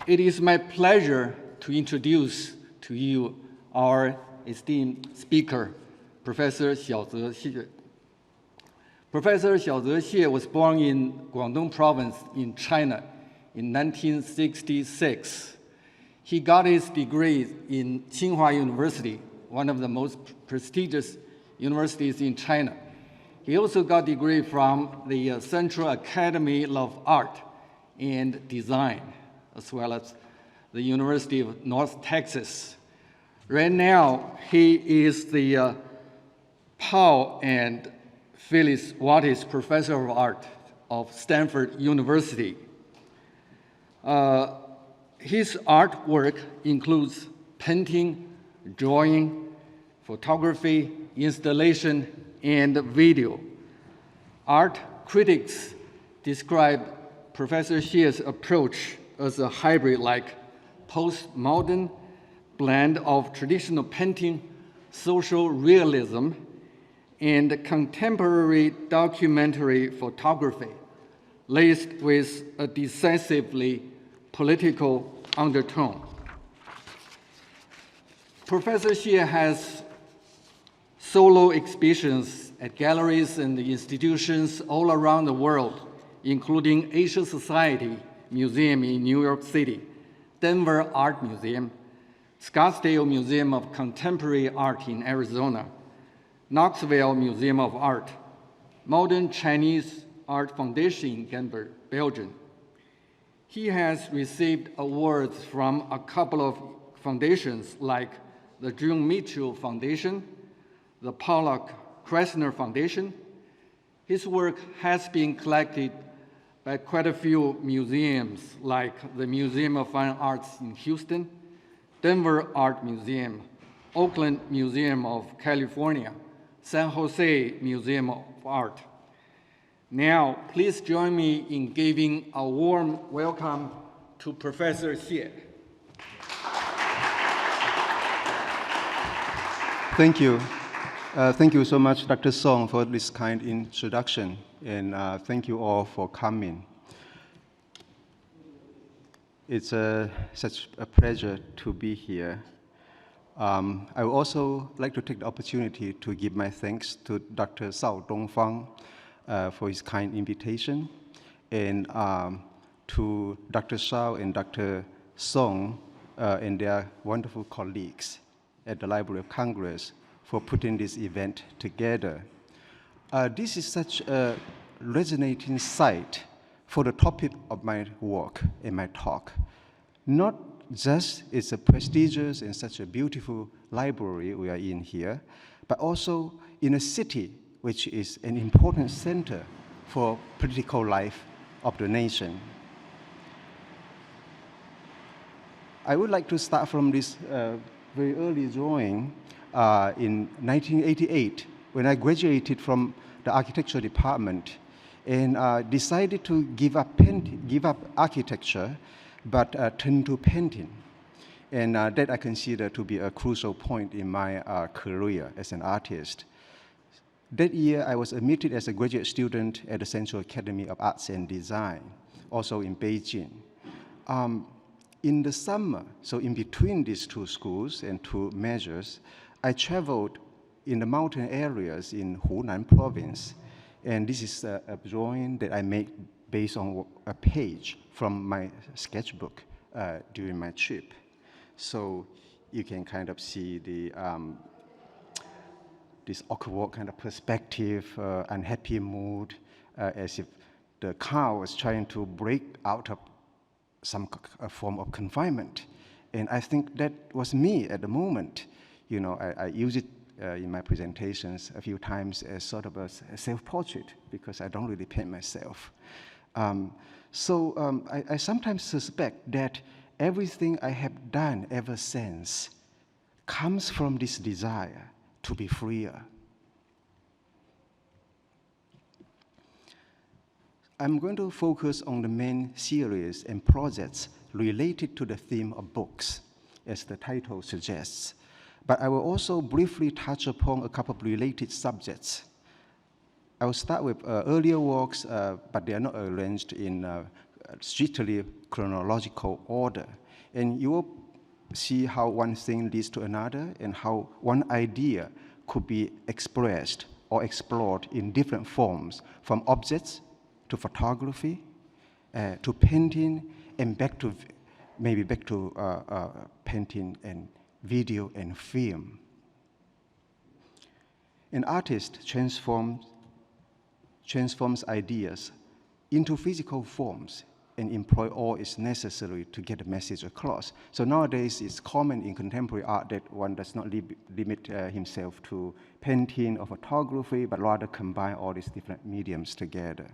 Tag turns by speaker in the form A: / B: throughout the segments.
A: It is my pleasure to introduce to you our esteemed speaker, Professor Xiaoze Xie. Professor Xiaoze Xie was born in Guangdong Province in China in 1966. He got his degree in Tsinghua University, one of the most prestigious universities in China. He also got a degree from the Central Academy of Art and Design, as well as the University of North Texas. Right now, he is the Paul and Phyllis Wattis Professor of Art of Stanford University. His artwork includes painting, drawing, photography, installation, and video. Art critics describe Professor Xie's approach as a hybrid, like postmodern blend of traditional painting, social realism, and contemporary documentary photography, laced with a decisively political undertone. Professor Xie has solo exhibitions at galleries and institutions all around the world, including Asia Society Museum in New York City, Denver Art Museum, Scottsdale Museum of Contemporary Art in Arizona, Knoxville Museum of Art, Modern Chinese Art Foundation in Ghent, Belgium. He has received awards from a couple of foundations like the Joan Mitchell Foundation, the Pollock-Krasner Foundation. His work has been collected by quite a few museums like the Museum of Fine Arts in Houston, Denver Art Museum, Oakland Museum of California, San Jose Museum of Art. Now, please join me in giving a warm welcome to Professor Xie.
B: Thank you. Thank you so much, Dr. Song, for this kind introduction, and thank you all for coming. It's such a pleasure to be here. I would also like to take the opportunity to give my thanks to Dr. Sao Dongfang for his kind invitation, and to Dr. Shao and Dr. Song and their wonderful colleagues at the Library of Congress for putting this event together. This is such a resonating site for the topic of my work and my talk. Not just it's a prestigious and such a beautiful library we are in here, but also in a city which is an important center for political life of the nation. I would like to start from this very early drawing in 1988 when I graduated from the architecture department and decided to give up architecture, but turn to painting. And that I consider to be a crucial point in my career as an artist. That year, I was admitted as a graduate student at the Central Academy of Arts and Design, also in Beijing. In the summer, so in between these two schools and two majors, I traveled in the mountain areas in Hunan province. And this is a drawing that I made based on a page from my sketchbook during my trip. So you can kind of see the this awkward kind of perspective, unhappy mood, as if the car was trying to break out of some form of confinement. And I think that was me at the moment. You know, I use it in my presentations a few times as sort of a self-portrait because I don't really paint myself. I sometimes suspect that everything I have done ever since comes from this desire to be freer. I'm going to focus on the main series and projects related to the theme of books, as the title suggests. But I will also briefly touch upon a couple of related subjects. I will start with earlier works, but they are not arranged in strictly chronological order. And you will see how one thing leads to another and how one idea could be expressed or explored in different forms, from objects to photography, to painting, and maybe back to painting and video and film. An artist transforms ideas into physical forms and employ all is necessary to get the message across. So nowadays, it's common in contemporary art that one does not limit himself to painting or photography, but rather combine all these different mediums together.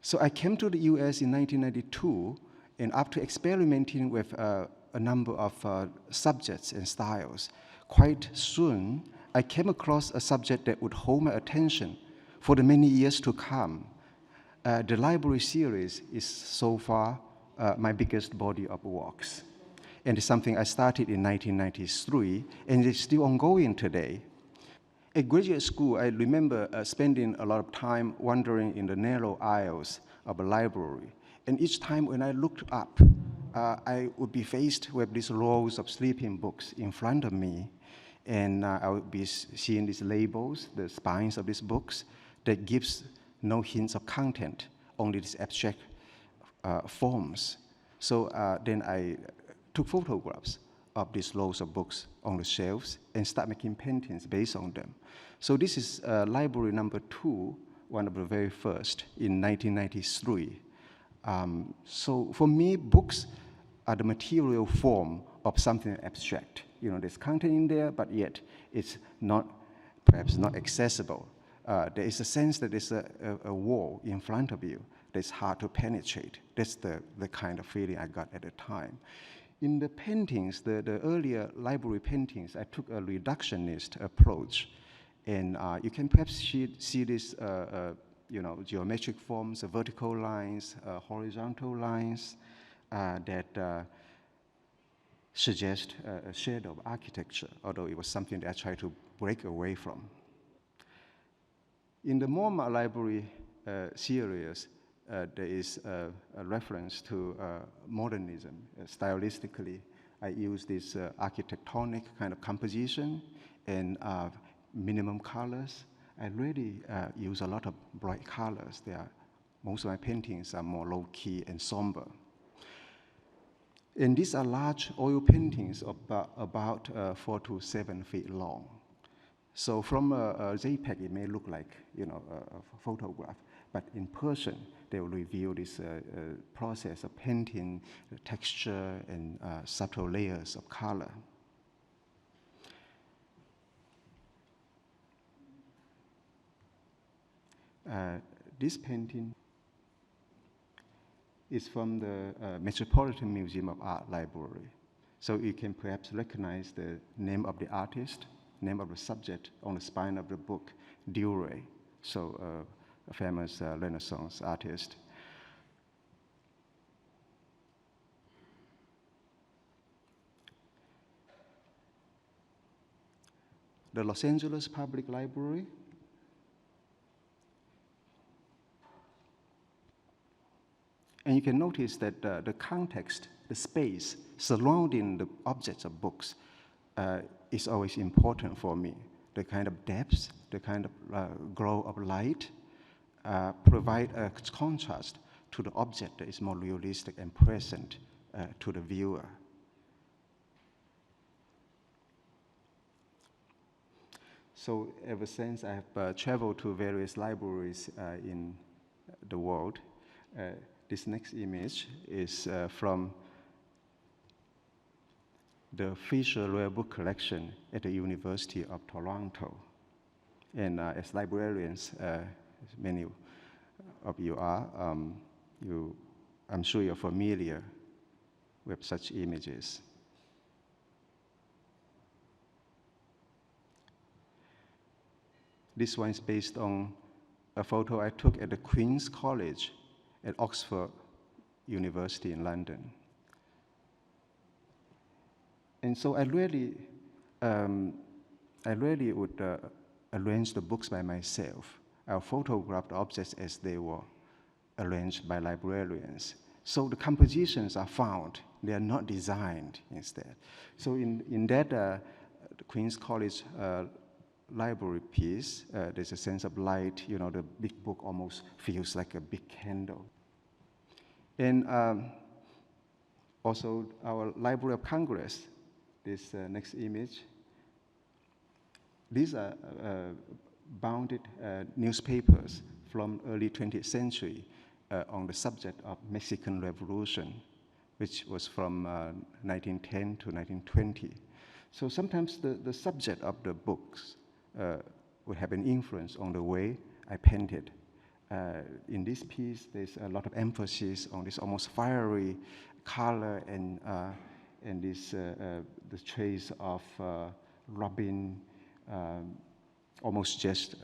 B: So I came to the US in 1992, and after experimenting with a number of subjects and styles, quite soon I came across a subject that would hold my attention for the many years to come. The library series is so far my biggest body of works. And it's something I started in 1993, and it's still ongoing today. At graduate school, I remember spending a lot of time wandering in the narrow aisles of a library. And each time when I looked up, I would be faced with these rows of sleeping books in front of me. And I would be seeing these labels, the spines of these books, that gives no hints of content, only these abstract forms. So then I took photographs of these rows of books on the shelves and start making paintings based on them. So this is library number 2, one of the very first, in 1993. So for me, books are the material form of something abstract. You know, there's content in there, but yet it's perhaps not accessible. There is a sense that there's a wall in front of you that's hard to penetrate. That's the kind of feeling I got at the time. In the paintings, the earlier library paintings, I took a reductionist approach. And you can perhaps see this, geometric forms, vertical lines, horizontal lines that suggest a shadow of architecture, although it was something that I tried to break away from. In the MoMA library series, there is a reference to modernism. Stylistically, I use this architectonic kind of composition and minimum colors. I really use a lot of bright colors. Most of my paintings are more low-key and somber. And these are large oil paintings of about 4 to 7 feet long. So from a JPEG, it may look like a photograph, but in person, they will reveal this process of painting, the texture, and subtle layers of color. This painting is from the Metropolitan Museum of Art Library. So you can perhaps recognize the name of the artist, name of the subject on the spine of the book, Durer, so a famous Renaissance artist. The Los Angeles Public Library. And you can notice that the context, the space surrounding the objects of books is always important for me. The kind of depth, the kind of glow of light provide a contrast to the object that is more realistic and present to the viewer. So ever since I have traveled to various libraries in the world, this next image is from the Fisher Rare Book Collection at the University of Toronto. And as librarians, as many of you are, I'm sure you're familiar with such images. This one is based on a photo I took at the Queen's College at Oxford University in London. And so I really would arrange the books by myself. I'll photograph the objects as they were arranged by librarians. So the compositions are found, they are not designed instead. So in that the Queen's College library piece, there's a sense of light, the big book almost feels like a big candle. And also our Library of Congress, this next image, these are bounded newspapers from early 20th century on the subject of Mexican Revolution, which was from 1910 to 1920. So sometimes the subject of the books would have an influence on the way I painted. In this piece, there's a lot of emphasis on this almost fiery color and this the trace of rubbing, almost just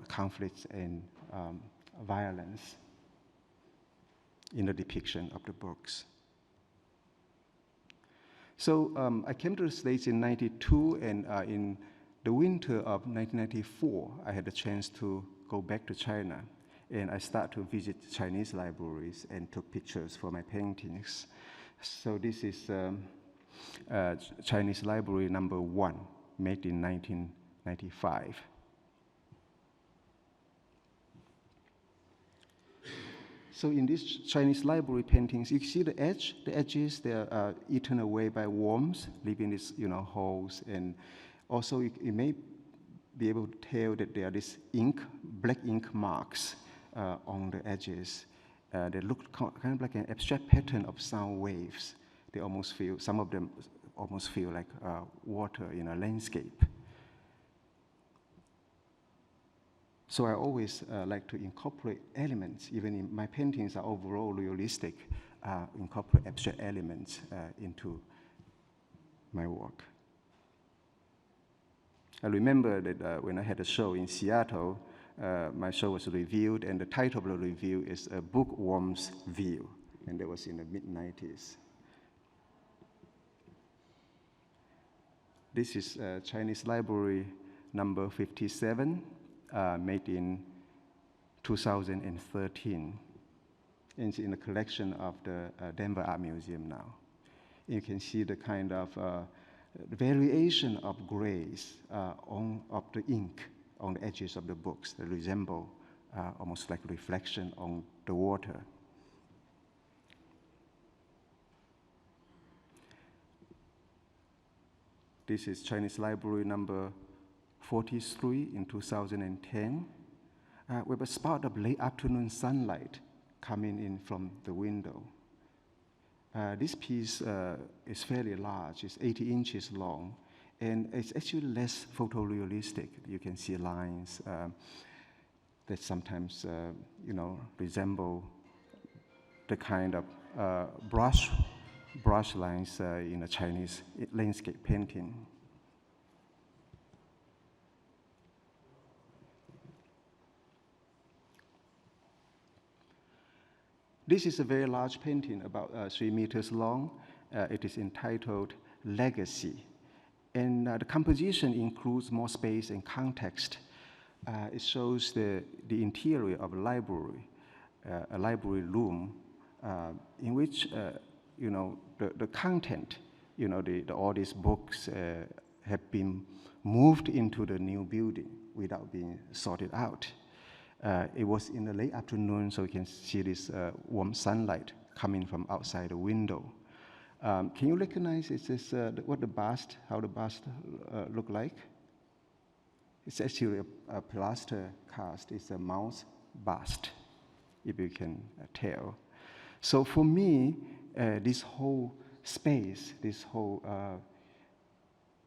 B: conflicts and violence in the depiction of the books. So I came to the States in '92, and in the winter of 1994, I had the chance to go back to China, and I started to visit Chinese libraries and took pictures for my paintings. So this is Chinese Library number 1, made in 1995. So in these Chinese library paintings, you see the edges, they are eaten away by worms, leaving these holes, and also you may be able to tell that there are these black ink marks on the edges. They look kind of like an abstract pattern of sound waves. They almost feel, some of them almost feel like water in a landscape. So I always like to incorporate elements, even in my paintings are overall realistic, incorporate abstract elements into my work. I remember that when I had a show in Seattle, my show was reviewed, and the title of the review is A Bookworm's View, and that was in the mid-90s. This is Chinese Library number 57, made in 2013. It's in the collection of the Denver Art Museum now. You can see the kind of variation of grays of the ink on the edges of the books that resemble almost like reflection on the water. This is Chinese Library number 43 in 2010, with a spot of late afternoon sunlight coming in from the window. This piece is fairly large, it's 80 inches long, and it's actually less photorealistic. You can see lines that sometimes resemble the kind of brush lines in a Chinese landscape painting. This is a very large painting, about 3 meters long. It is entitled Legacy. And the composition includes more space and context. It shows the interior of a library room, in which the content, all these books have been moved into the new building without being sorted out. It was in the late afternoon, so you can see this warm sunlight coming from outside the window. Can you recognize how the bust look like? It's actually a plaster cast. It's a mouse bust, if you can tell. So for me, this whole space, this whole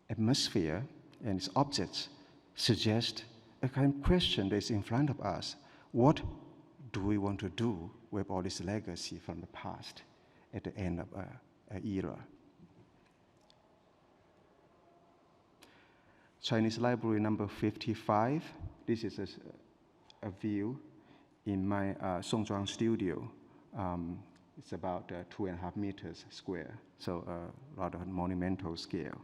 B: atmosphere and its objects suggest a kind of question that's in front of us. What do we want to do with all this legacy from the past at the end of an era? Chinese Library number 55. This is a view in my Songzhuang studio. It's about 2.5 meters square, so a rather monumental scale.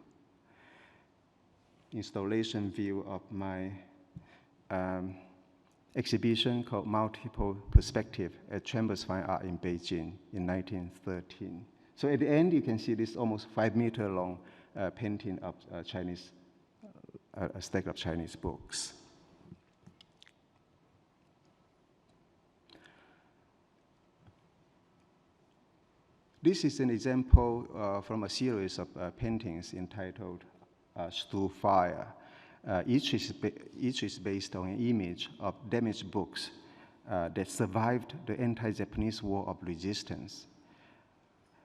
B: Installation view of my exhibition called Multiple Perspective at Chambers Fine Art in Beijing in 1913. So at the end, you can see this almost 5-meter long painting of Chinese, a stack of Chinese books. This is an example from a series of paintings entitled Through Fire. Each is based on an image of damaged books that survived the anti-Japanese war of resistance.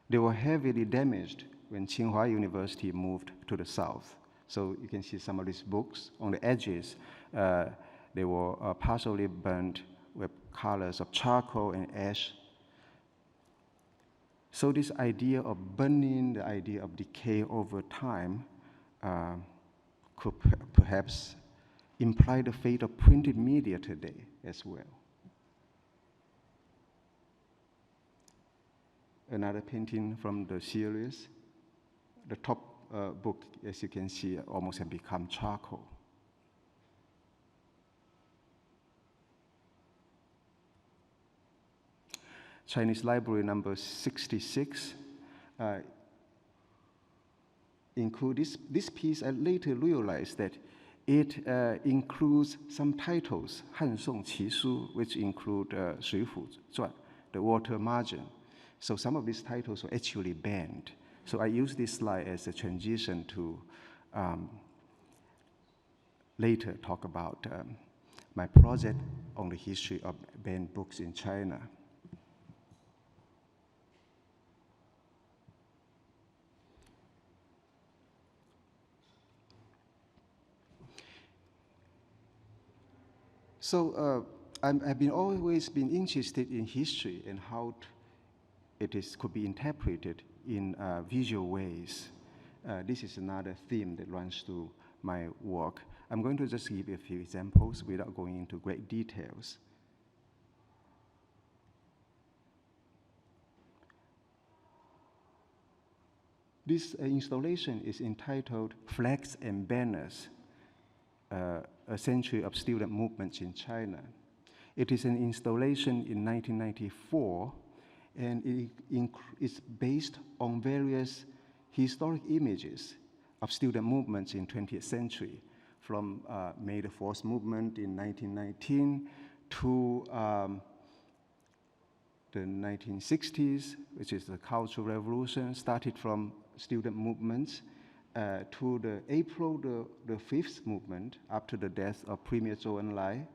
B: They were heavily damaged when Tsinghua University moved to the south. So you can see some of these books on the edges. They were partially burnt with colors of charcoal and ash. So this idea of burning, the idea of decay over time, could perhaps imply the fate of printed media today as well. Another painting from the series. The top book, as you can see, almost had become charcoal. Chinese Library number 66 include this piece. I later realized that it includes some titles, Han Song Qi Shu, which include Shui Fu Zhuan, the water margin. So some of these titles were actually banned. So I use this slide as a transition to later talk about my project on the history of banned books in China. So I've always been interested in history and how could be interpreted in visual ways. This is another theme that runs through my work. I'm going to just give a few examples without going into great details. This installation is entitled Flags and Banners, A Century of Student Movements in China. It is an installation in 1994, and it's based on various historic images of student movements in 20th century, from May the 4th movement in 1919 to the 1960s, which is the Cultural Revolution, started from student movements, to the April the 5th movement after the death of Premier Zhou Enlai,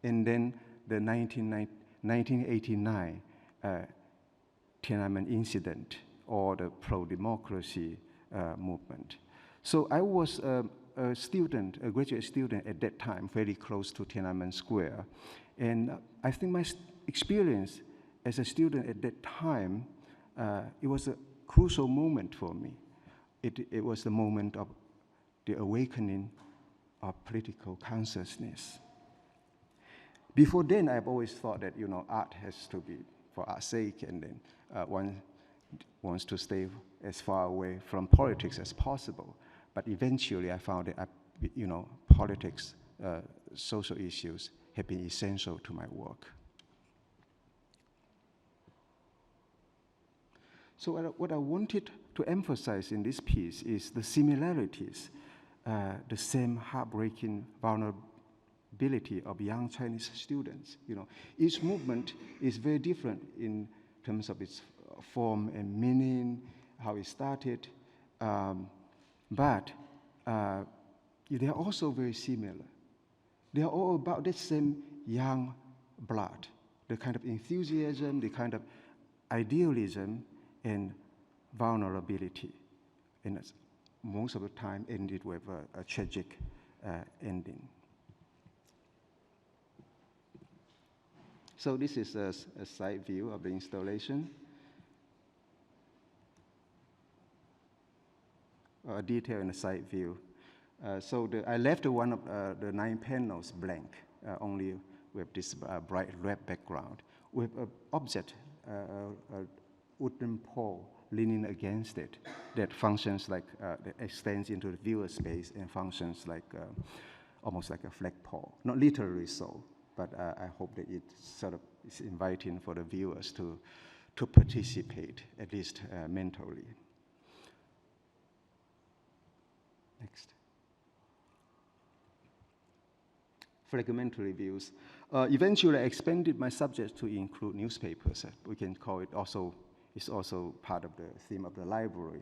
B: and then the 1989 Tiananmen incident, or the pro-democracy movement. So I was a student, a graduate student at that time, very close to Tiananmen Square. And I think my experience as a student at that time, it was a crucial moment for me. It was the moment of the awakening of political consciousness. Before then, I've always thought that, art has to be for art's sake, and then one wants to stay as far away from politics as possible. But eventually, I found that, politics, social issues have been essential to my work. So what I wanted to emphasize in this piece is the similarities, the same heartbreaking vulnerability of young Chinese students. Each movement is very different in terms of its form and meaning, how it started, but they are also very similar. They are all about the same young blood, the kind of enthusiasm, the kind of idealism, and vulnerability, and most of the time ended with a tragic ending. So this is a side view of the installation. A detail in the side view. So I left one of the 9 panels blank, only with this bright red background, with an object, a wooden pole leaning against it that functions like, that extends into the viewer space and functions like, almost like a flagpole, not literally so. but I hope that it sort of is inviting for the viewers to participate, at least mentally. Next. Fragmentary views. Eventually, I expanded my subject to include newspapers. We can call it also, it's also part of the theme of the library.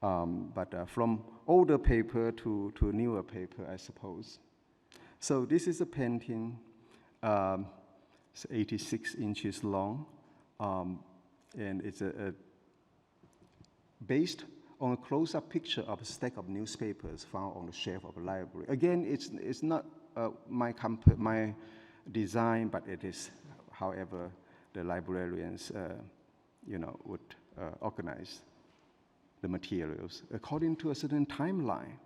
B: But from older paper to newer paper, I suppose. So this is a painting, it's 86 inches long, and it's based on a close-up picture of a stack of newspapers found on the shelf of a library. Again, it's not my design, but it is, however, the librarians, would organize the materials according to a certain timeline.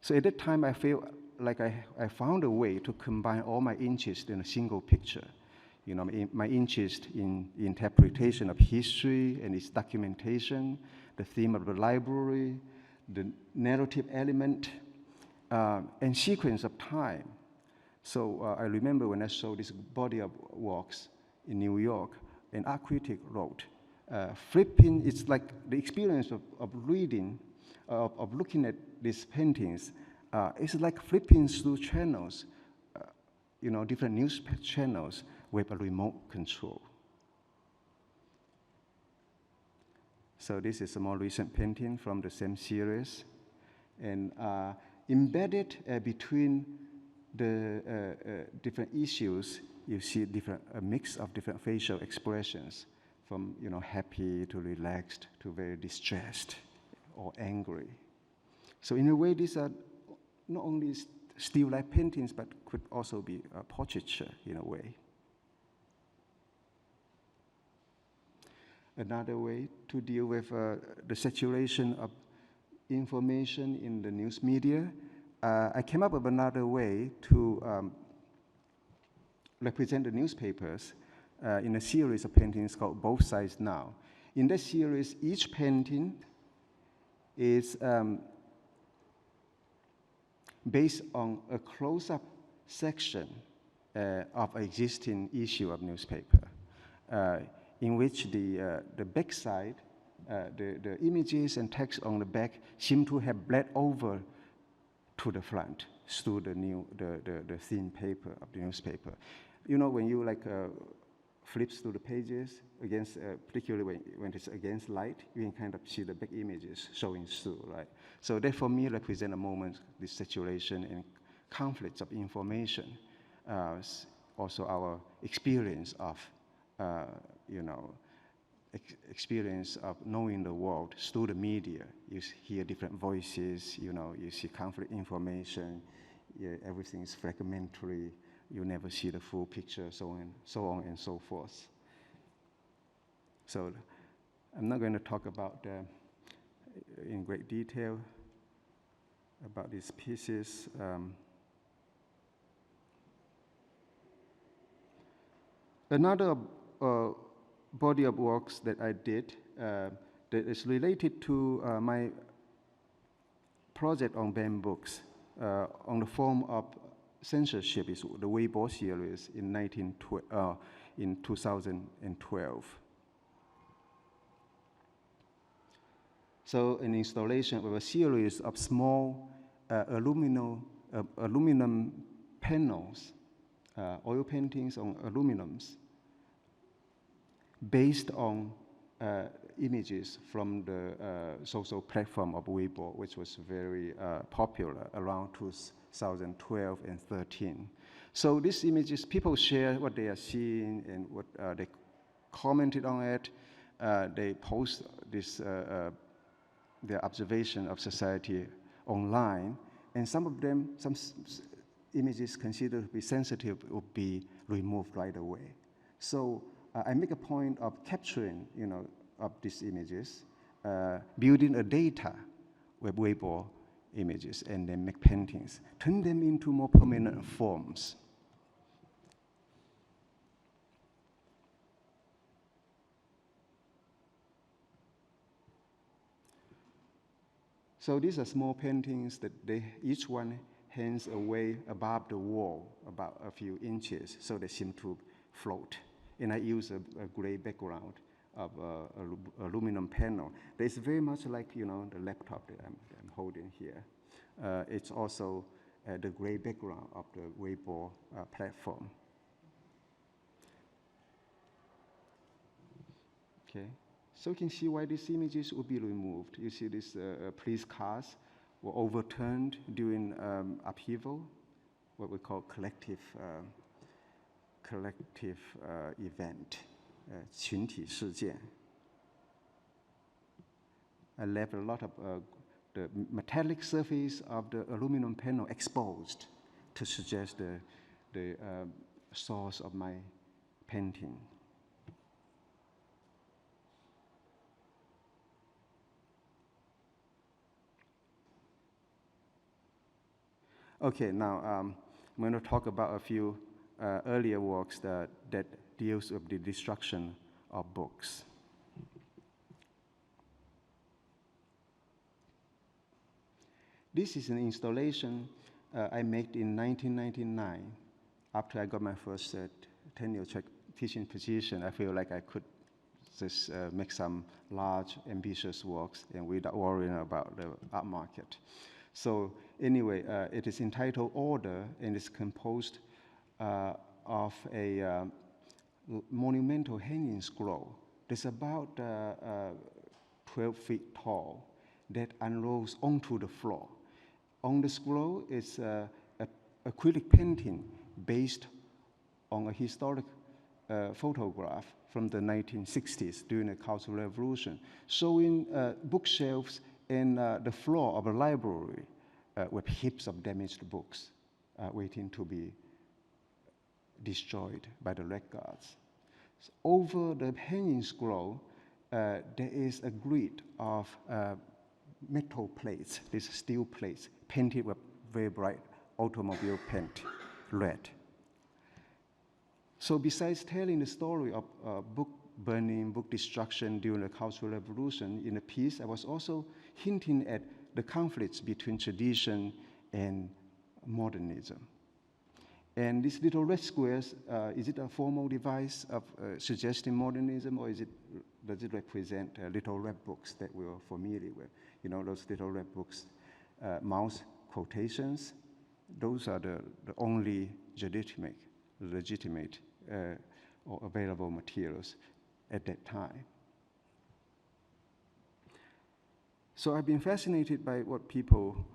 B: So at that time, I feel like I found a way to combine all my interests in a single picture. My interest in interpretation of history and its documentation, the theme of the library, the narrative element, and sequence of time. So I remember when I saw this body of works in New York, an art critic wrote, flipping, it's like the experience of reading, of looking at these paintings, it's like flipping through channels, different news channels with a remote control. So this is a more recent painting from the same series. And embedded between the different issues, you see a mix of different facial expressions, from happy to relaxed to very distressed or angry. So in a way, these are not only still life paintings, but could also be portraiture in a way. Another way to deal with the saturation of information in the news media, I came up with another way to represent the newspapers in a series of paintings called Both Sides Now. In that series, each painting is based on a close-up section of an existing issue of newspaper, in which the backside, the images and text on the back seem to have bled over to the front through the thin paper of the newspaper. When you flips through the pages against, particularly when it's against light, you can kind of see the back images showing through, right? So that for me represent a moment, this saturation and conflicts of information. Also our experience of, experience of knowing the world through the media. You hear different voices, you see conflict information, everything is fragmentary, you never see the full picture, so on and so forth. So I'm not going to talk about in great detail about these pieces. Another body of works that I did that is related to my project on banned books on the form of censorship is the Weibo series in 2012. So an installation of a series of small aluminum panels, oil paintings on aluminums, based on images from the social platform of Weibo, which was very popular around 2012 and 13. So these images, people share what they are seeing and what they commented on it. They post this their observation of society online, and some of them, some images considered to be sensitive would be removed right away. So I make a point of capturing, of these images, building a data with Weibo images, and then make paintings, turn them into more permanent forms. So these are small paintings that each one hangs away above the wall, about a few inches, so they seem to float. And I use a gray background of aluminum panel. It's very much like, the laptop that I'm holding here. It's also the gray background of the Weibo platform. Okay, so you can see why these images would be removed. You see these police cars were overturned during upheaval, what we call collective event, 群体事件. I left a lot of the metallic surface of the aluminum panel exposed to suggest the source of my painting. Okay, now I'm going to talk about a few earlier works that deals with the destruction of books. This is an installation I made in 1999. After I got my first tenure-track teaching position, I feel like I could just make some large, ambitious works and without worrying about the art market. So anyway, it is entitled Order, and it's composed of a monumental hanging scroll that's about 12 feet tall that unrolls onto the floor. On the scroll is an acrylic painting based on a historic photograph from the 1960s during the Cultural Revolution, showing bookshelves and the floor of a library with heaps of damaged books waiting to be destroyed by the Red Guards. So over the hanging scroll, there is a grid of metal plates, these steel plates, painted with very bright automobile paint, red. So besides telling the story of book burning, book destruction during the Cultural Revolution, in the piece, I was also hinting at the conflicts between tradition and modernism. And these little red squares, is it a formal device of suggesting modernism, or does it represent little red books that we are familiar with? Those little red books, mouse quotations, those are the only legitimate or available materials at that time. So I've been fascinated by what people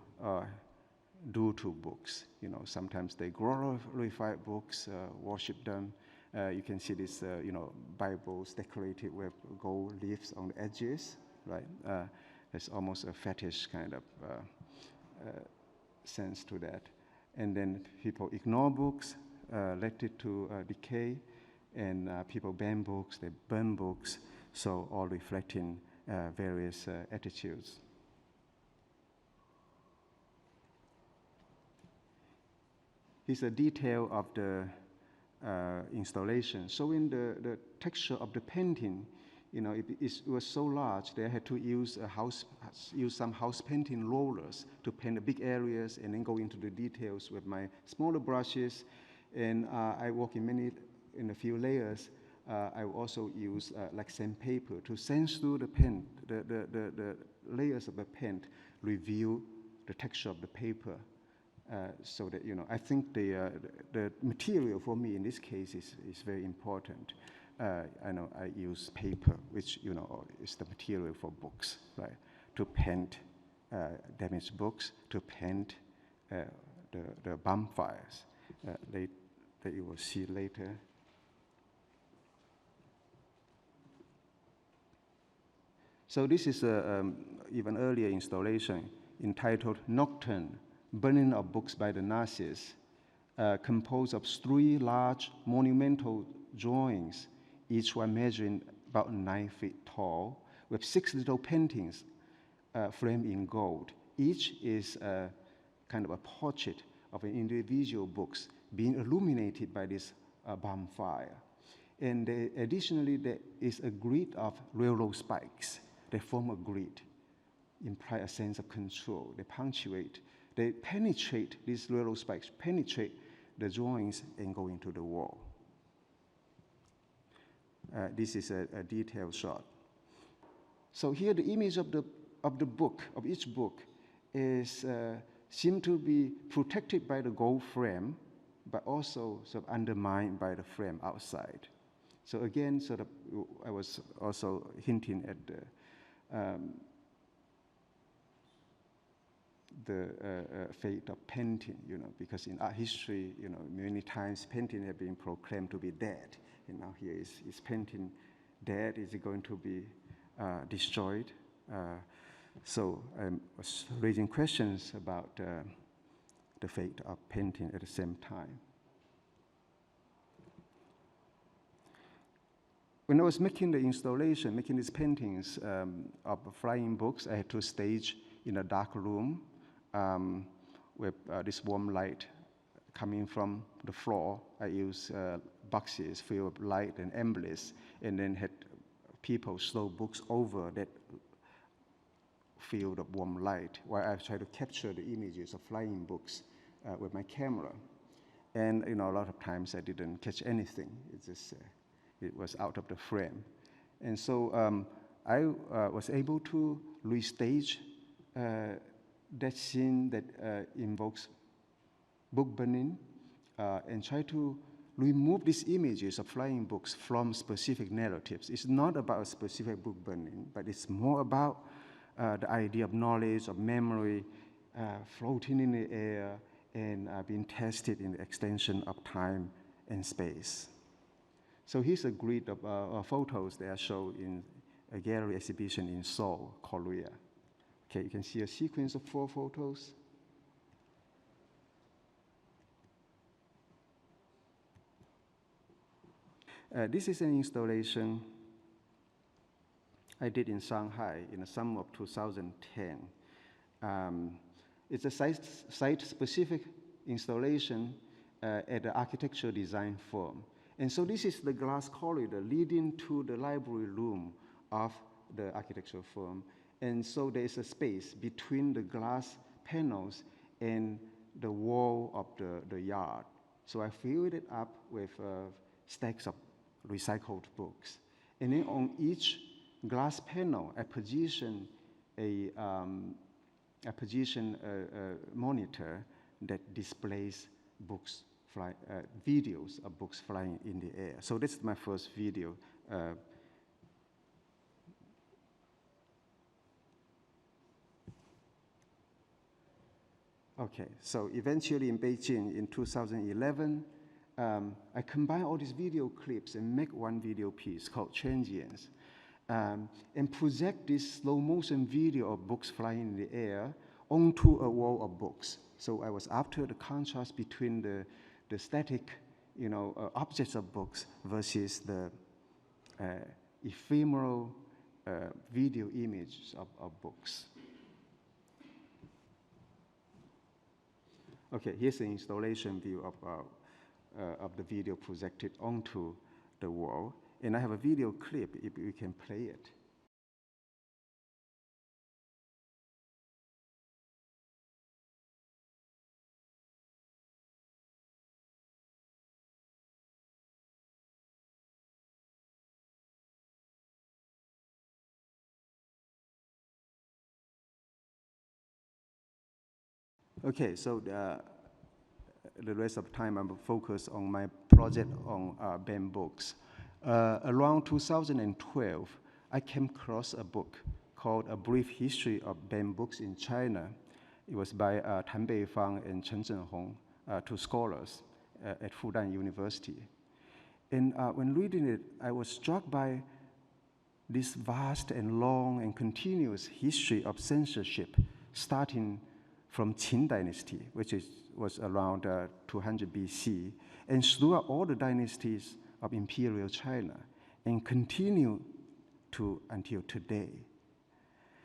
B: do to books. Sometimes they glorify books, worship them. You can see these, Bibles decorated with gold leaves on the edges, right? There's almost a fetish kind of sense to that. And then people ignore books, let it to decay, and people ban books, they burn books, so all reflecting various attitudes. Here's a detail of the installation. Showing the texture of the painting, it was so large they had to use some house painting rollers to paint the big areas and then go into the details with my smaller brushes. And I work in a few layers. I also use like sandpaper to sense through the paint, the layers of the paint, reveal the texture of the paper. So that, I think the material for me in this case is very important. I know I use paper, which, is the material for books, right? To paint damaged books, to paint the bonfires that you will see later. So this is an even earlier installation entitled Nocturne, Burning of Books by the Nazis, composed of 3 large monumental drawings, each one measuring about 9 feet tall, with 6 little paintings framed in gold. Each is kind of a portrait of an individual books being illuminated by this bonfire. And additionally, there is a grid of railroad spikes. They form a grid, imply a sense of control. They punctuate They penetrate, these railroad spikes penetrate the drawings and go into the wall. This is a detailed shot. So here the image of the book, of each book, is seem to be protected by the gold frame, but also sort of undermined by the frame outside. So again, sort of, I was also hinting at the fate of painting, because in art history, many times painting has been proclaimed to be dead. And now here is painting dead? Is it going to be destroyed? So I was raising questions about the fate of painting at the same time. When I was making the installation, making these paintings of flying books, I had to stage in a dark room with this warm light coming from the floor. I used boxes filled with light and emblems, and then had people throw books over that field of warm light, while I tried to capture the images of flying books with my camera. And a lot of times I didn't catch anything. It's just it was out of the frame. And so I was able to restage that scene that invokes book burning and try to remove these images of flying books from specific narratives. It's not about a specific book burning, but it's more about the idea of knowledge, of memory, floating in the air and being tested in the extension of time and space. So here's a grid of photos that are shown in a gallery exhibition in Seoul, Korea. Okay, you can see a sequence of 4 photos. This is an installation I did in Shanghai in the summer of 2010. It's a site-specific installation at the architecture design firm. And so this is the glass corridor leading to the library room of the architecture firm. And so there is a space between the glass panels and the wall of the yard. So I filled it up with stacks of recycled books. And then on each glass panel, I position a monitor that displays books, videos of books flying in the air. So this is my first video. Okay, so eventually in Beijing in 2011, I combined all these video clips and make one video piece called Transients, and project this slow motion video of books flying in the air onto a wall of books. So I was after the contrast between the static, objects of books versus the ephemeral video images of books. Okay, here's the installation view of the video projected onto the wall. And I have a video clip, if we can play it. Okay, so the rest of the time I'm focused on my project on BAM books. Around 2012, I came across a book called A Brief History of BAM Books in China. It was by Tan Beifang and Chen Zhenhong, 2 scholars at Fudan University. And when reading it, I was struck by this vast and long and continuous history of censorship, starting from Qin Dynasty, which was around 200 BC, and throughout all the dynasties of imperial China, and continue to until today.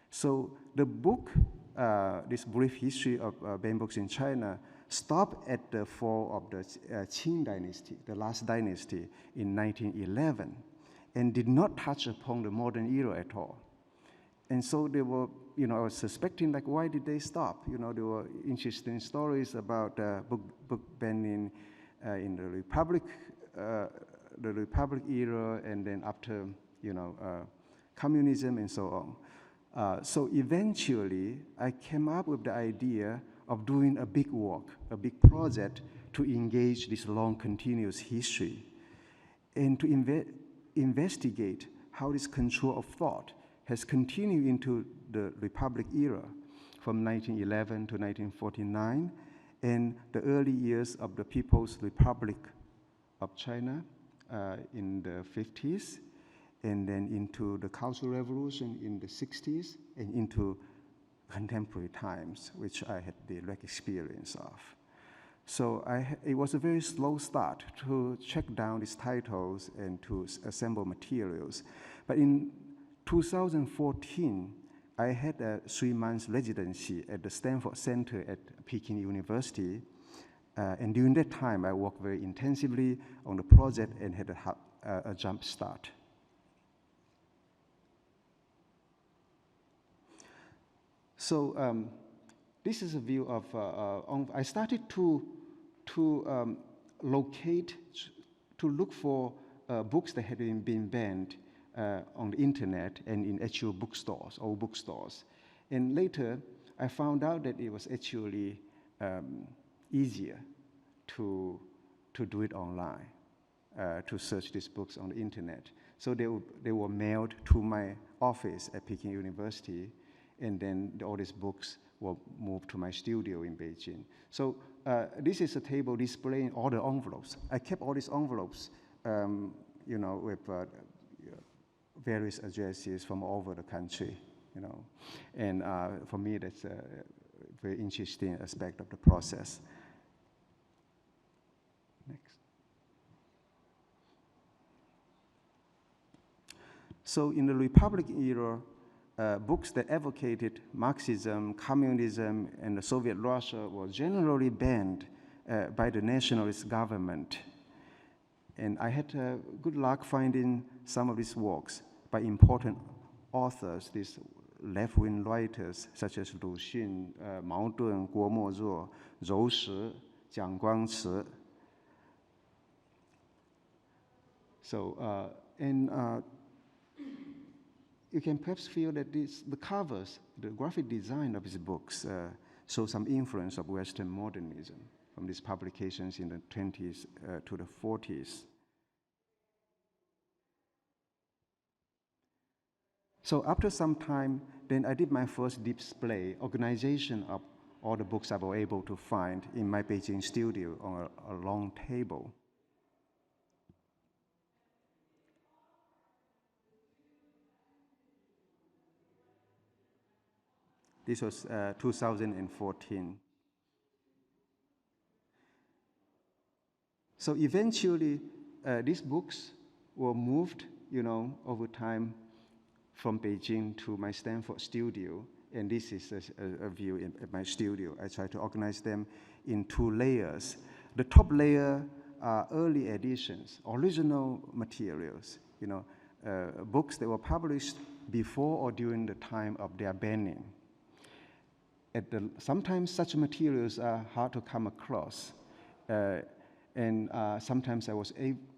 B: So the book, this brief history of BAM books in China, stopped at the fall of the Qin Dynasty, the last dynasty, in 1911, and did not touch upon the modern era at all. And so they were, I was suspecting, like, why did they stop? There were interesting stories about book banning in the Republic era, and then after, communism and so on. So eventually, I came up with the idea of doing a big work, a big project to engage this long continuous history and to investigate how this control of thought has continued into the Republic era from 1911 to 1949 and the early years of the People's Republic of China in the 50s, and then into the Cultural Revolution in the 60s, and into contemporary times, which I had direct experience of. So it was a very slow start to check down these titles and to assemble materials. But in 2014, I had a 3-month residency at the Stanford Center at Peking University. And during that time, I worked very intensively on the project and had a jump start. So this is a view of, I started to locate, to look for books that had been banned on the internet and in actual bookstores, old bookstores. And later, I found out that it was actually easier to do it online, to search these books on the internet. So they were mailed to my office at Peking University, and then all these books were moved to my studio in Beijing. So this is a table displaying all the envelopes. I kept all these envelopes, with various addresses from all over the country, And for me, that's a very interesting aspect of the process. Next. So in the Republic era, books that advocated Marxism, communism, and the Soviet Russia were generally banned by the nationalist government. And I had good luck finding some of these works by important authors, these left-wing writers such as Lu Xun, Mao Dun, Guo Mozuo, Zhou Shi, Jiang Guangci. So, you can perhaps feel that the covers, the graphic design of his books show some influence of Western modernism from these publications in the 20s to the 40s. So after some time, then I did my first display, organization of all the books I was able to find in my Beijing studio on a long table. This was 2014. So eventually, these books were moved, over time from Beijing to my Stanford studio. And this is a view at my studio. I try to organize them in 2 layers. The top layer are early editions, original materials, books that were published before or during the time of their banning. Sometimes such materials are hard to come across. And sometimes I was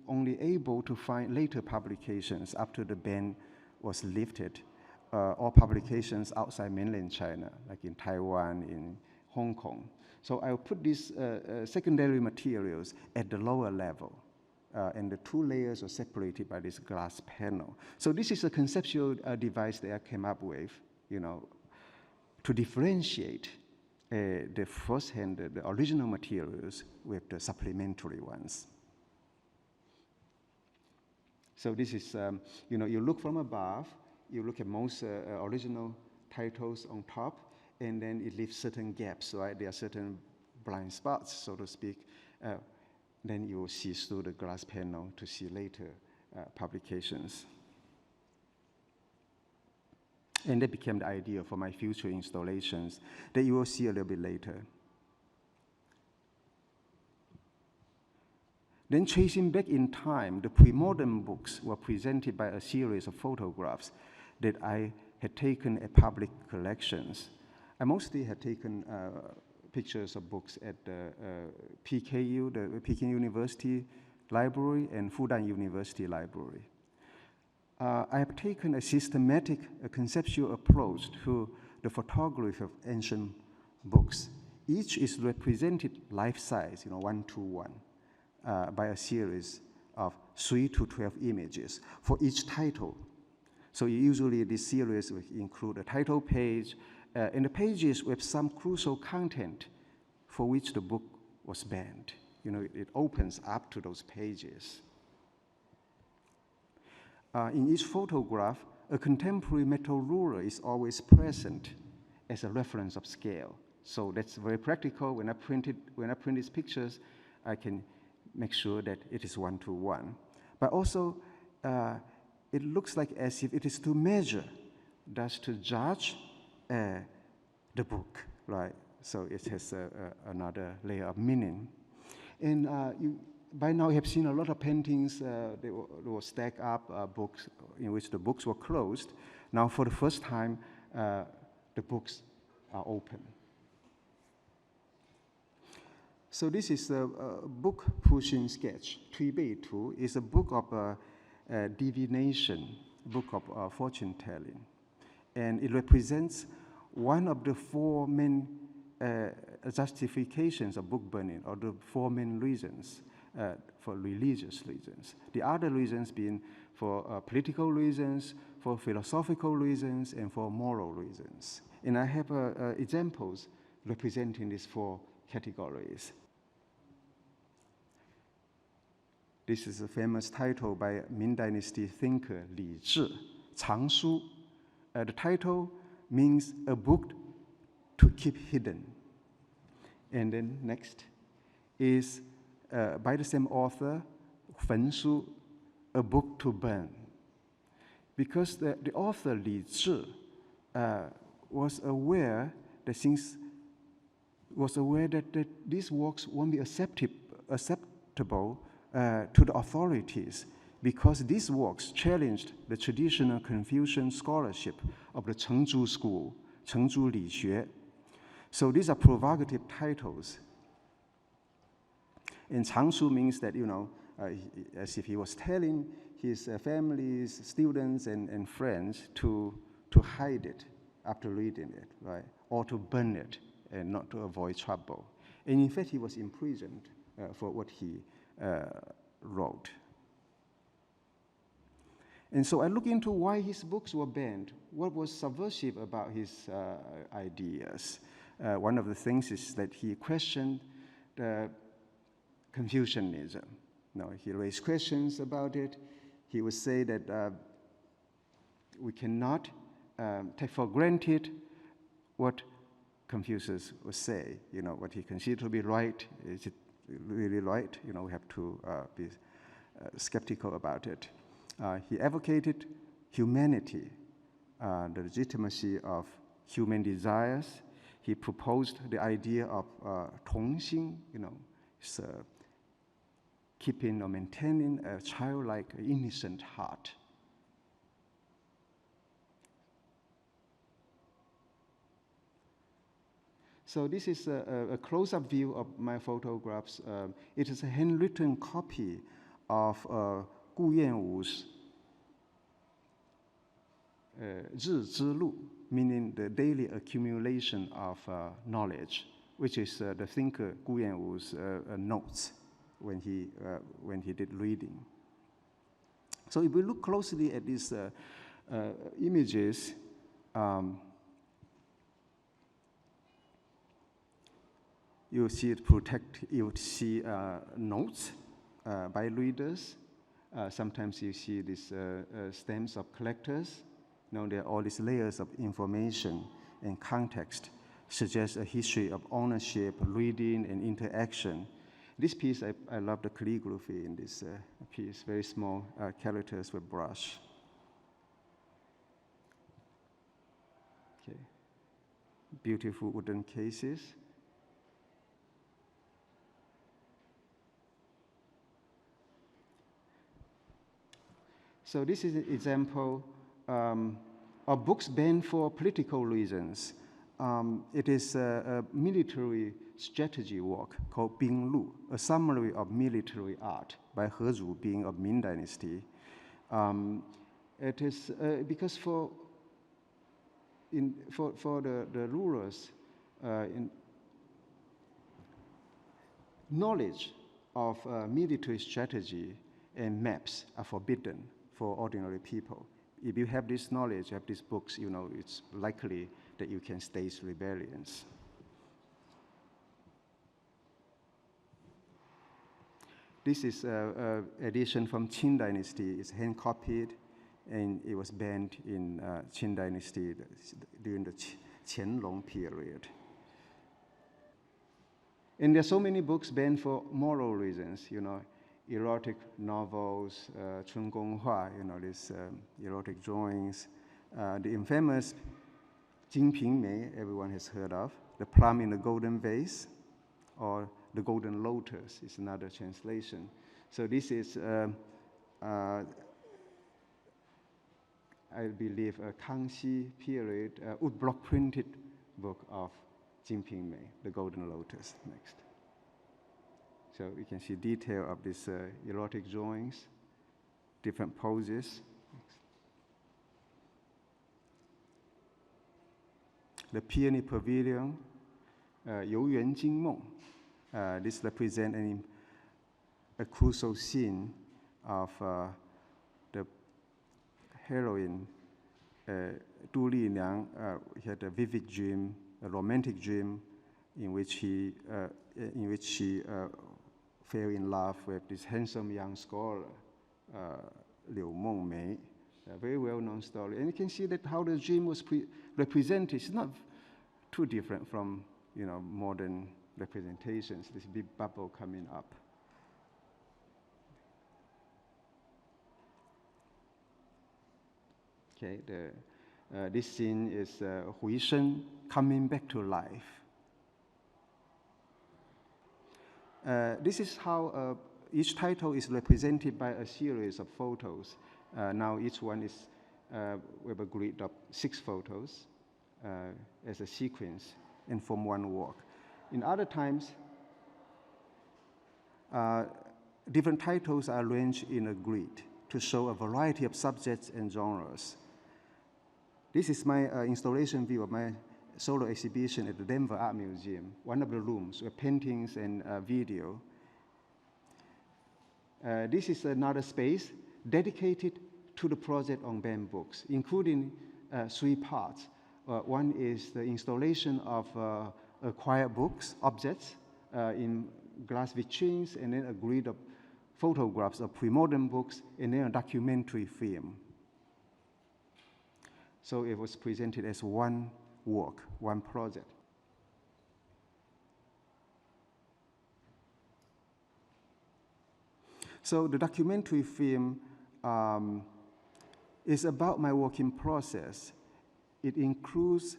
B: only able to find later publications after the ban was lifted, or publications outside mainland China, like in Taiwan, in Hong Kong. So I will put these secondary materials at the lower level, and the 2 layers are separated by this glass panel. So this is a conceptual device that I came up with, to differentiate the first-hand, the original materials with the supplementary ones. So this is, you look from above, you look at most original titles on top, and then it leaves certain gaps, right? There are certain blind spots, so to speak. Then you will see through the glass panel to see later publications. And that became the idea for my future installations that you will see a little bit later. Then tracing back in time, the pre-modern books were presented by a series of photographs that I had taken at public collections. I mostly had taken pictures of books at the PKU, the Peking University Library, and Fudan University Library. I have taken a systematic, conceptual approach to the photography of ancient books. Each is represented life-size, 1:1, by a series of 3 to 12 images for each title. So usually this series will include a title page and the pages with some crucial content for which the book was banned. It opens up to those pages. In each photograph, a contemporary metal ruler is always present as a reference of scale. So that's very practical. When I print these pictures, I can make sure that it is 1:1. But also, it looks like as if it is to measure, thus to judge the book, right? So it has another layer of meaning. And by now you have seen a lot of paintings that were stacked up, books in which the books were closed. Now for the first time, the books are open. So this is a book pushing sketch. 推背图 is a book of divination, a book of fortune telling. And it represents one of the 4 main justifications of book burning, or the 4 main reasons for religious reasons. The other reasons being for political reasons, for philosophical reasons, and for moral reasons. And I have examples representing these 4 categories. This is a famous title by Ming Dynasty thinker Li Zhi, 藏书. The title means a book to keep hidden. And then next is by the same author, 焚书, a book to burn. Because the author Li Zhi was aware that these works won't be acceptable to the authorities, because these works challenged the traditional Confucian scholarship of the Chengzhu school, Chengzhu Li Xue. So these are provocative titles. And 藏书 means that, as if he was telling his families, students, and friends to hide it after reading it, right? Or to burn it and not to avoid trouble. And in fact, he was imprisoned for what he wrote. And so I look into why his books were banned. What was subversive about his ideas? One of the things is that he questioned the Confucianism. He raised questions about it. He would say that we cannot take for granted what Confucius would say. What he considered to be right, is it really right? We have to be skeptical about it. He advocated humanity, the legitimacy of human desires. He proposed the idea of 童心, keeping or maintaining a childlike, innocent heart. So this is a close-up view of my photographs. It is a handwritten copy of Gu Yanwu's 日之路, meaning the daily accumulation of knowledge, which is the thinker Gu Yanwu's notes when he did reading. So if we look closely at these images, you see notes by readers. Sometimes you see these stamps of collectors. There are all these layers of information and context, suggest a history of ownership, reading, and interaction. This piece, I love the calligraphy in this piece, very small characters with brush. Okay. Beautiful wooden cases. So this is an example or books banned for political reasons. It is a military strategy work called Bing Lu, a summary of military art by He Zhubing of Ming Dynasty. It is because for the rulers, knowledge of military strategy and maps are forbidden for ordinary people. If you have this knowledge, you have these books, you know, it's likely that you can stage rebellions. This is an edition from Qing Dynasty. It's hand-copied, and it was banned in Qing Dynasty during the Qianlong period. And there are so many books banned for moral reasons, you know, erotic novels, Chun Gong Hua, you know, these erotic drawings. The infamous Jing Ping Mei, everyone has heard of, the plum in the golden vase, or the golden lotus is another translation. So this is, I believe, a Kangxi period woodblock printed book of Jing Ping Mei, the golden lotus. Next. So you can see detail of these erotic drawings, different poses. Next. The Peony Pavilion, You Yuan Jing Meng. This represents a crucial scene of the heroine, Du Liliang. He had a vivid dream, a romantic dream, in which she fell in love with this handsome young scholar, Liu Mengmei. A very well-known story. And you can see that how the dream was represented. It's not too different from, you know, modern representations, this big bubble coming up. Okay, this scene is Hui Shen coming back to life. This is how each title is represented by a series of photos. Now each one is with a grid of 6 photos as a sequence and from one work. In other times, different titles are arranged in a grid to show a variety of subjects and genres. This is my installation view of my solo exhibition at the Denver Art Museum, one of the rooms with paintings and video. This is another space dedicated to the project on banned books, including 3 parts. One is the installation of acquired books, objects in glass vitrines, and then a grid of photographs of pre-modern books, and then a documentary film. So it was presented as one work, one project. So the documentary film is about my working process. It includes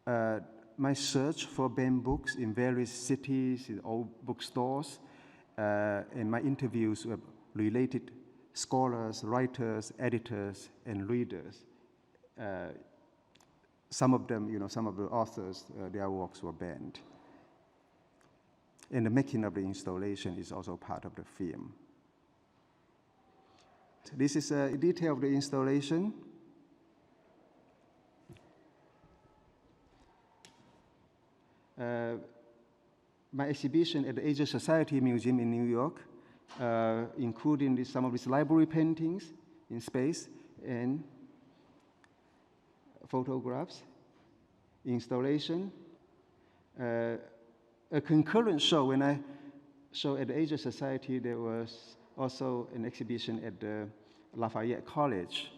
B: my search for banned books in various cities, in old bookstores, and my interviews with related scholars, writers, editors, and readers. Some of them, you know, some of the authors, their works were banned. And the making of the installation is also part of the film. This is a detail of the installation. My exhibition at the Asia Society Museum in New York, including some of these library paintings in space and photographs, installation. A concurrent show, when I show at the Asia Society, there was also an exhibition at the Lafayette College.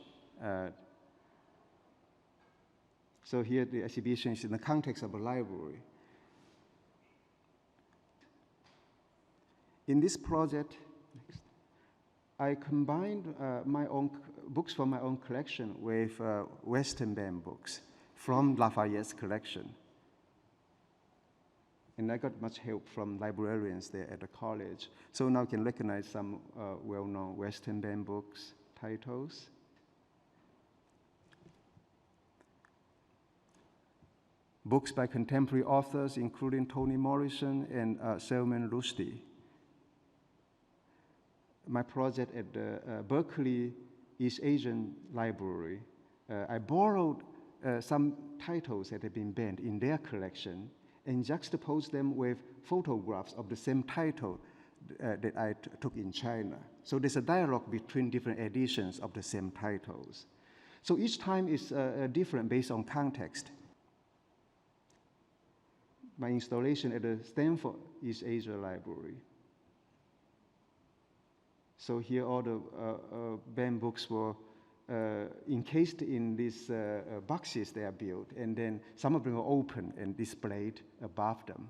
B: So here the exhibition is in the context of a library. In this project, I combined my own books from my own collection with Western banned books from Lafayette's collection. And I got much help from librarians there at the college. So now I can recognize some well-known Western banned books titles. books by contemporary authors, including Toni Morrison and Salman Rushdie. My project at the Berkeley East Asian Library, I borrowed some titles that had been banned in their collection and juxtaposed them with photographs of the same title that I took in China. So there's a dialogue between different editions of the same titles. So each time is different based on context. My installation at the Stanford East Asia Library. So here all the banned books were encased in these boxes they are built, and then some of them were open and displayed above them.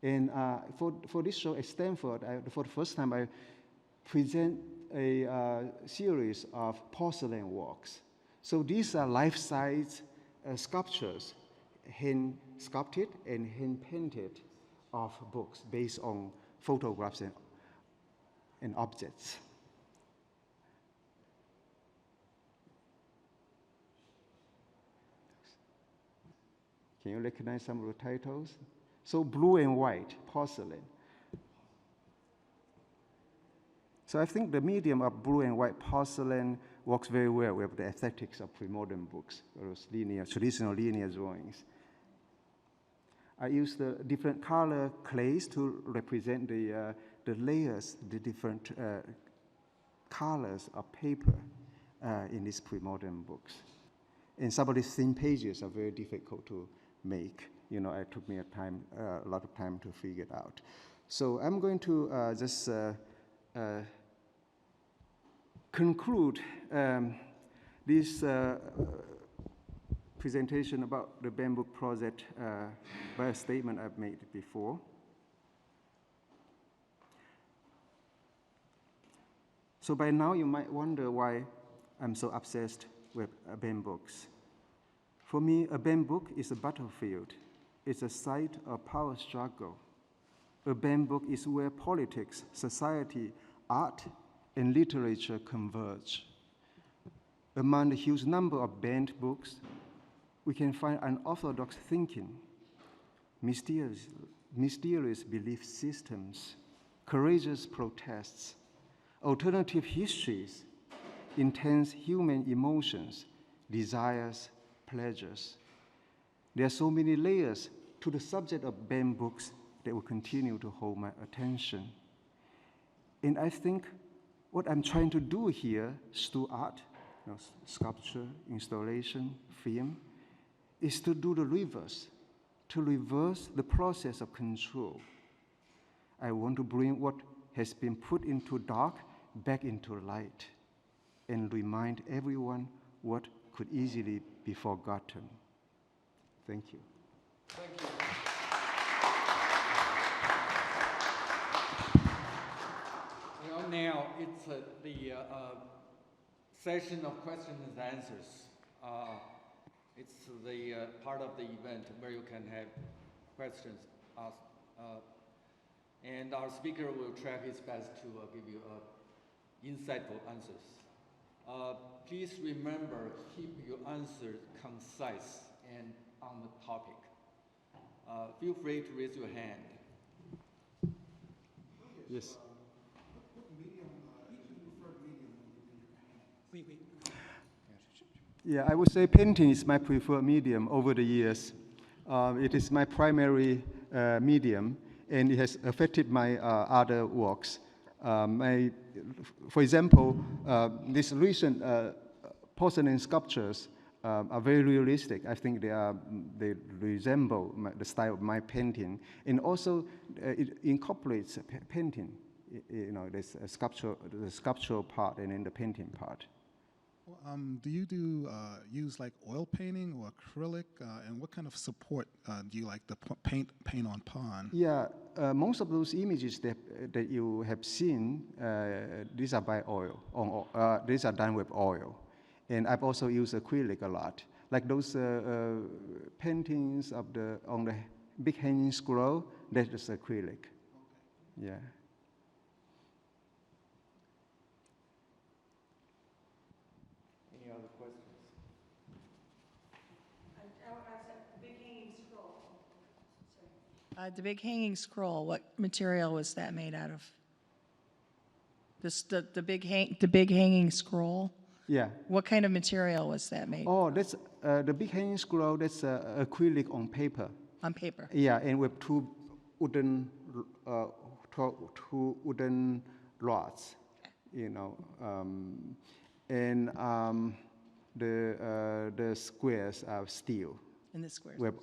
B: And for this show at Stanford, for the first time, I present a series of porcelain works. So these are life-size sculptures, hand-sculpted and hand-painted of books based on photographs and objects. Can you recognize some of the titles? So blue and white, porcelain. So I think the medium of blue and white porcelain works very well with the aesthetics of pre-modern books, those traditional linear drawings. I use the different color clays to represent the layers, the different colors of paper in these pre-modern books. And some of these thin pages are very difficult to make. You know, it took me a lot of time to figure it out. So I'm going to just conclude this presentation about the bamboo project by a statement I've made before. So by now you might wonder why I'm so obsessed with bambooks. For me, a bambook is a battlefield. It's a site of power struggle. A bambook is where politics, society, art, and literature converge. Among the huge number of banned books, we can find unorthodox thinking, mysterious belief systems, courageous protests, alternative histories, intense human emotions, desires, pleasures. There are so many layers to the subject of banned books that will continue to hold my attention. And I think what I'm trying to do here, through art, sculpture, installation, film, is to do the reverse, to reverse the process of control. I want to bring what has been put into dark back into light and remind everyone what could easily be forgotten. Thank you.
A: Thank you. You know, now it's the session of questions and answers. It's the part of the event where you can have questions asked. And our speaker will try his best to give you insightful answers. Please remember, keep your answers concise and on the topic. Feel free to raise your hand.
B: Yes. Yeah, I would say painting is my preferred medium over the years. It is my primary medium, and it has affected my other works. For example, these recent porcelain sculptures are very realistic. I think they resemble the style of my painting, and also it incorporates painting. You know, there's a the sculptural part and then the painting part.
C: Well, do you use like oil painting or acrylic, and what kind of support do you like to paint on pond?
B: Yeah, most of those images that you have seen, these are by oil. These are done with oil. And I've also used acrylic a lot. Like those paintings of on the big hanging scroll, that's just acrylic. Okay. Yeah.
A: Any other questions?
D: The big hanging scroll. Sorry. The big hanging scroll, what material was that made out of? The big hanging scroll?
B: Yeah.
D: What kind of material was that made?
B: Oh, that's the big hanging scroll. That's acrylic on paper.
D: On paper?
B: Yeah, and with two wooden rods, you know, and the squares are steel.
D: In the squares?
B: With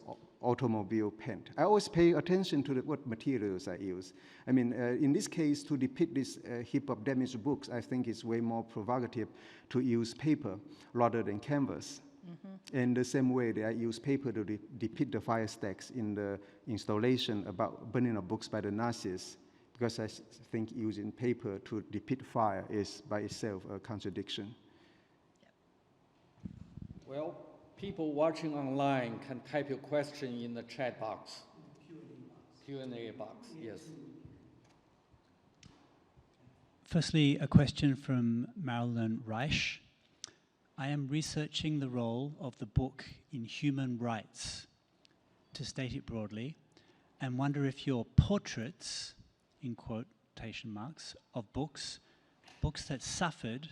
B: automobile paint. I always pay attention to what materials I use. I mean, in this case, to depict this heap of damaged books, I think it's way more provocative to use paper rather than canvas. Mm-hmm. In the same way that I use paper to depict the fire stacks in the installation about burning of books by the Nazis, because I think using paper to depict fire is by itself a contradiction.
D: Yep.
A: Well, people watching online can type your question in the chat box. Q&A box, yes.
E: Firstly, a question from Marilyn Reich. I am researching the role of the book in human rights, to state it broadly, and wonder if your portraits, in quotation marks, of books that suffered,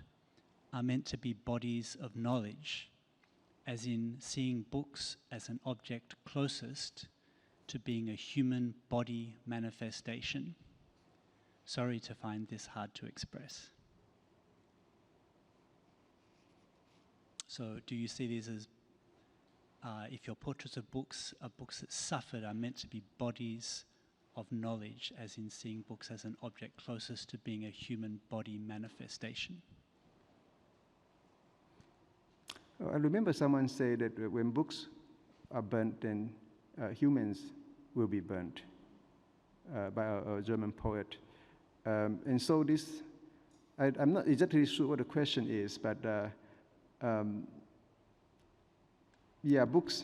E: are meant to be bodies of knowledge, as in seeing books as an object closest to being a human body manifestation. Sorry to find this hard to express. So do you see these as, if your portraits of books that suffered are meant to be bodies of knowledge, as in seeing books as an object closest to being a human body manifestation?
B: I remember someone say that when books are burnt, then humans will be burnt, by a German poet. And so this, I'm not exactly sure what the question is, but yeah, books,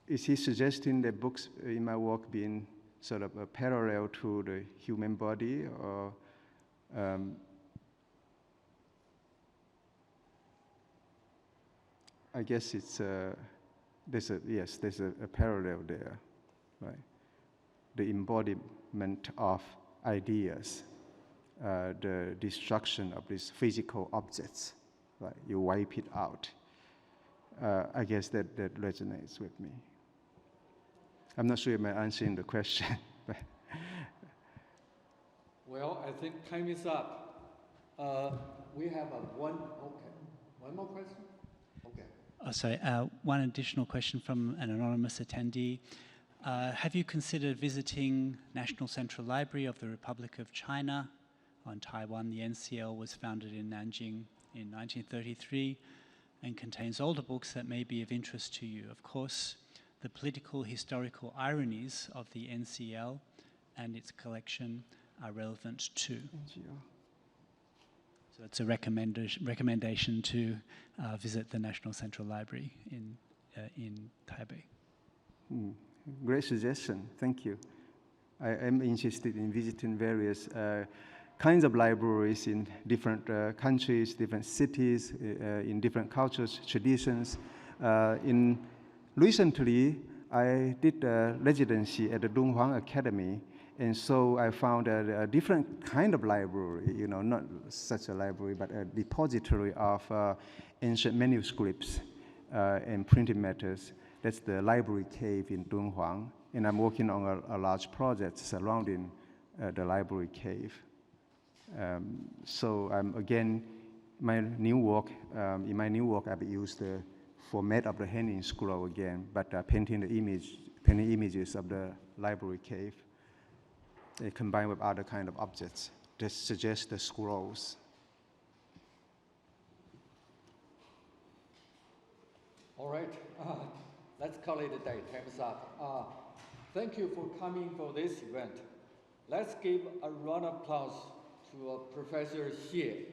B: is he suggesting that books in my work being sort of a parallel to the human body, or I guess it's there's a parallel there, right? The embodiment of ideas, the destruction of these physical objects, right? You wipe it out. I guess that resonates with me. I'm not sure if I'm answering the question.
A: Well, I think time is up. We have one more question? Okay.
E: Oh, sorry, one additional question from an anonymous attendee. Have you considered visiting National Central Library of the Republic of China on Taiwan? The NCL was founded in Nanjing in 1933 and contains older books that may be of interest to you. Of course, the political historical ironies of the NCL and its collection are relevant too. So it's a recommendation to visit the National Central Library in Taipei.
B: Great suggestion, thank you. I am interested in visiting various kinds of libraries in different countries, different cities, in different cultures, traditions. Recently, I did a residency at the Dunhuang Academy, and so I found a different kind of library, you know, not such a library, but a depository of ancient manuscripts and printing matters. That's the library cave in Dunhuang, and I'm working on a large project surrounding the library cave. So again, in my new work, I've used the format of the hanging scroll again, but painting images of the library cave, combined with other kind of objects that suggest the scrolls.
A: All right, let's call it a day. Time's up. Thank you for coming for this event. Let's give a round of applause to Professor Xie.